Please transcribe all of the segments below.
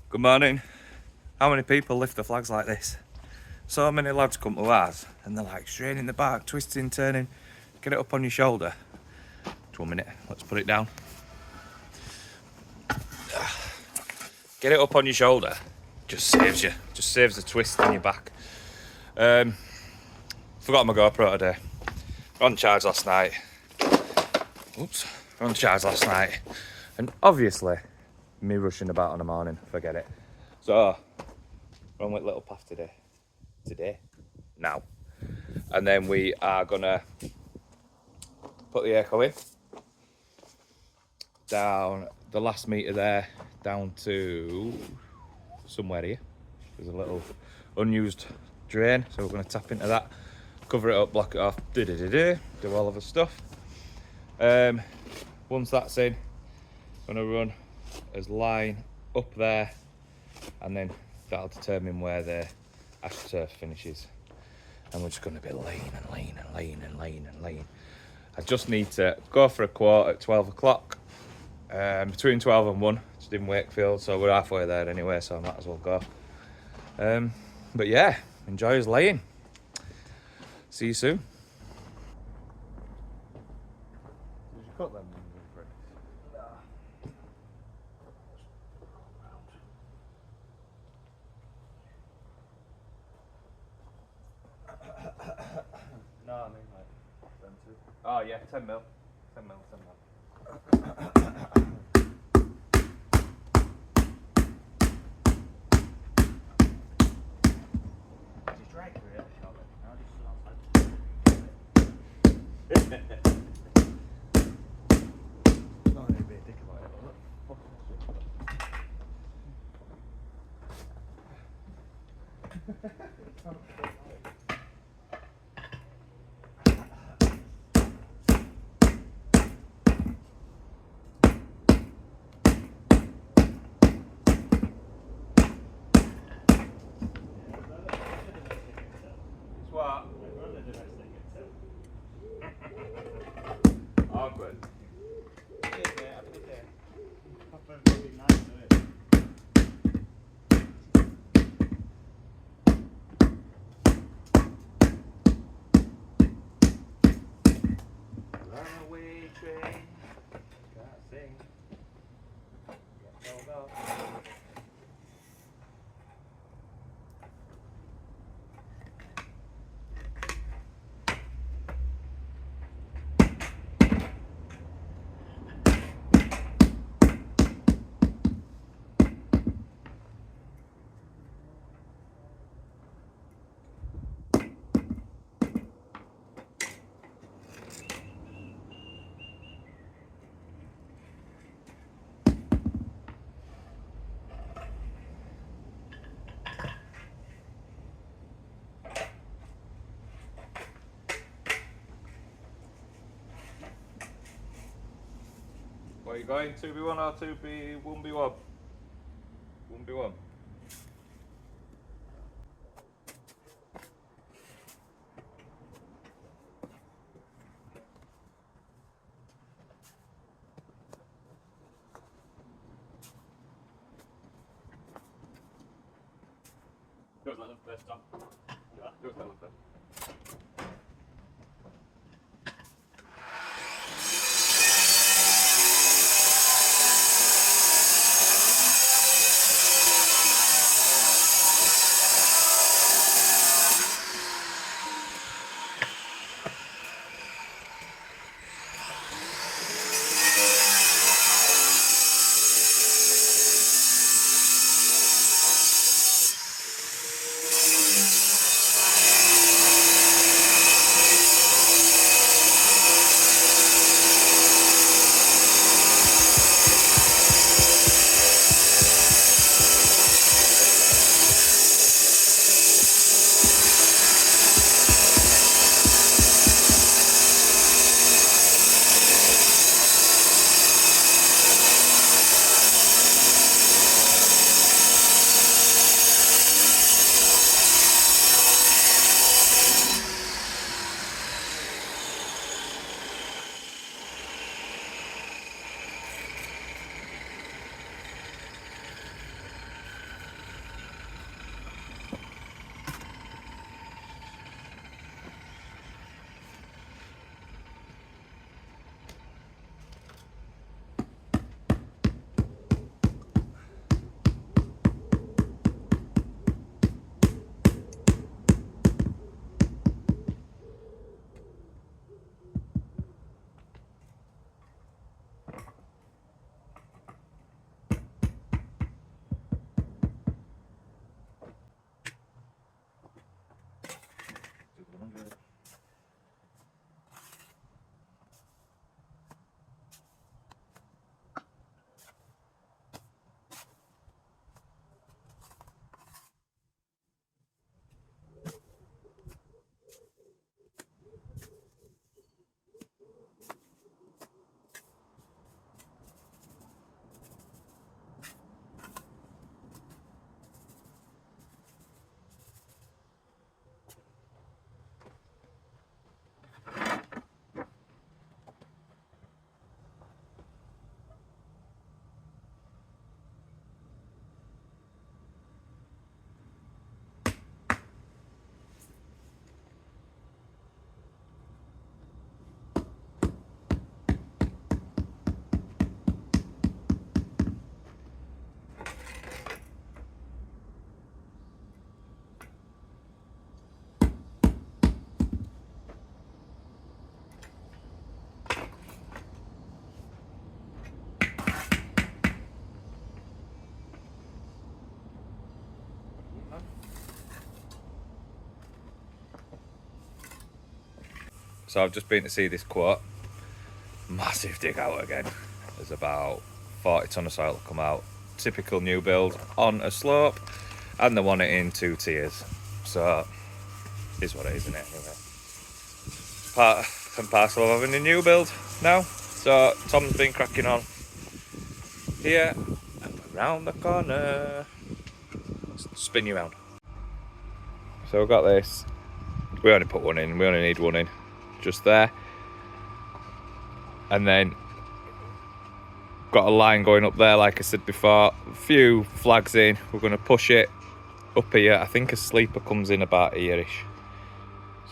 Good morning. How many people lift the flags like this? So many lads come to ours and they're like straining the back, twisting, turning. Get it up on your shoulder. Just 1 minute, let's put it down. Get it up on your shoulder. Just saves the twist in your back. Forgot my GoPro today. On charge last night. On charge last night. And obviously, me rushing about in the morning, forget it. So, we're on with Little Path today, now. And then we are gonna put the echo in. Down the last metre there, down to somewhere here. There's a little unused drain, so we're gonna tap into that, cover it up, block it off, do all of the stuff. Once that's in, I'm gonna run as line up there, and then that'll determine where the AstroTurf finishes. And we're just gonna be laying. I just need to go for a quart at 12 o'clock, between 12 and 1, just in Wakefield, so we're halfway there anyway, so I might as well go. But yeah, enjoy us laying. See you soon. Did you cut them? No, I mean like them two. Oh yeah, 10 mil. 10 mil. Did you drag through it, Charlotte? No, this is outside. Not really be a dick about it, but look. What? Awkward. Runaway train. Can't sing. Go. Where are you going? 2v1 or 1v1? 1v1. Don't let them first stop. Don't let them first. So I've just been to see this quote. Massive dig out again. There's about 40 tonne of soil to come out. Typical new build on a slope, and they want it in 2 tiers. So is what it is, isn't it? Anyway, part and parcel of having a new build now. So Tom's been cracking on here and around the corner. Spin you round. So we've got this. We only put one in. We only need one in, just there. And then got a line going up there, like I said before. A few flags in. We're going to push it up here. I think a sleeper comes in about here-ish.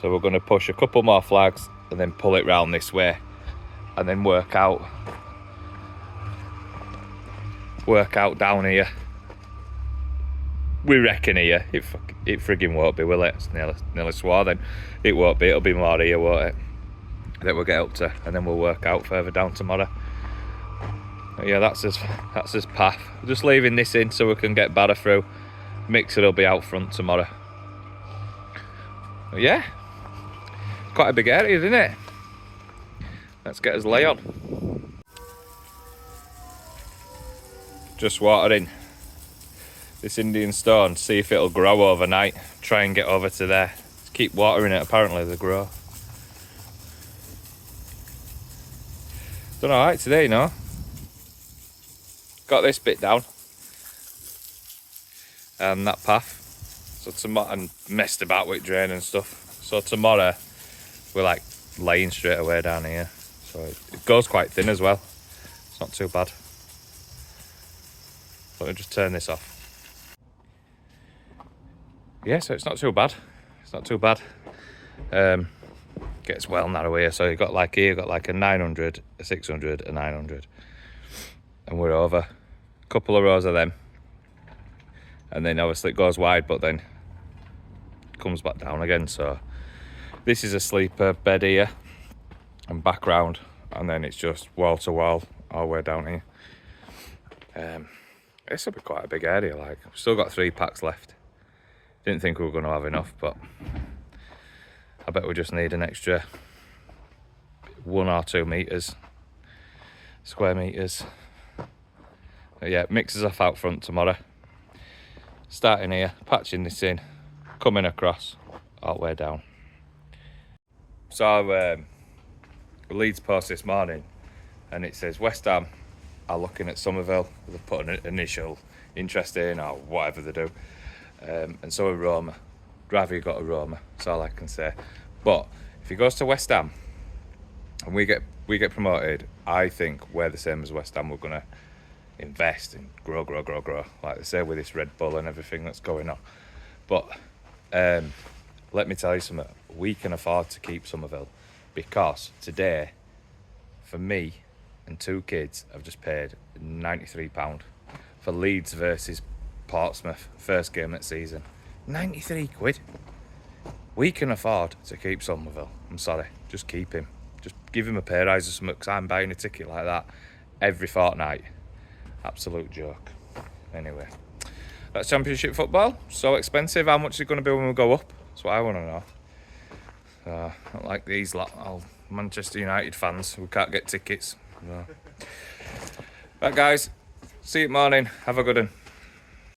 So we're going to push a couple more flags and then pull it round this way, and then work out down here. We reckon here. It friggin' won't be, will it? It's nearly swore then. It won't be. It'll be more here, won't it? That we'll get up to, and then we'll work out further down tomorrow. But yeah, that's his path. Just leaving this in so we can get batter through. Mixer will be out front tomorrow. But yeah, quite a big area, isn't it? Let's get us lay on. Just watering this Indian stone, see if it'll grow overnight. Try and get over to there. Just keep watering it, apparently they grow. Done alright today, you know. Got this bit down. And that path. So tomorrow, and messed about with drain and stuff. So tomorrow, we're like laying straight away down here. So it goes quite thin as well. It's not too bad. Let me just turn this off. Yeah, so it's not too bad. It's not too bad. Gets well narrow here. So you've got like here, you've got like a 900, a 600, a 900. And we're over. A couple of rows of them. And then obviously it goes wide, but then comes back down again. So this is a sleeper bed here and back round, and then it's just wall to wall all the way down here. This will be quite a big area. Like, we've still got 3 packs left. Didn't think we were going to have enough, but I bet we just need an extra 1 or 2 meters, square meters. But yeah, mixes off out front tomorrow. Starting here, patching this in, coming across all the way down. So Leeds Post this morning, and it says West Ham are looking at Somerville. They've put an initial interest in, or whatever they do. And so are Roma. Rather you got a Roma, that's all I can say. But if he goes to West Ham and we get promoted, I think we're the same as West Ham. We're gonna invest and grow, like they say with this Red Bull and everything that's going on. But let me tell you something, we can afford to keep Somerville, because today, for me and 2 kids, I've just paid £93 for Leeds versus Portsmouth, first game of the season. 93 quid. We can afford to keep Somerville. I'm sorry, just keep him. Just give him a pay rise or something, because I'm buying a ticket like that every fortnight. Absolute joke. Anyway, that's Championship football. So expensive. How much is it going to be when we go up? That's what I want to know. Not like these Manchester United fans who can't get tickets. No. Right, guys. See you morning. Have a good one.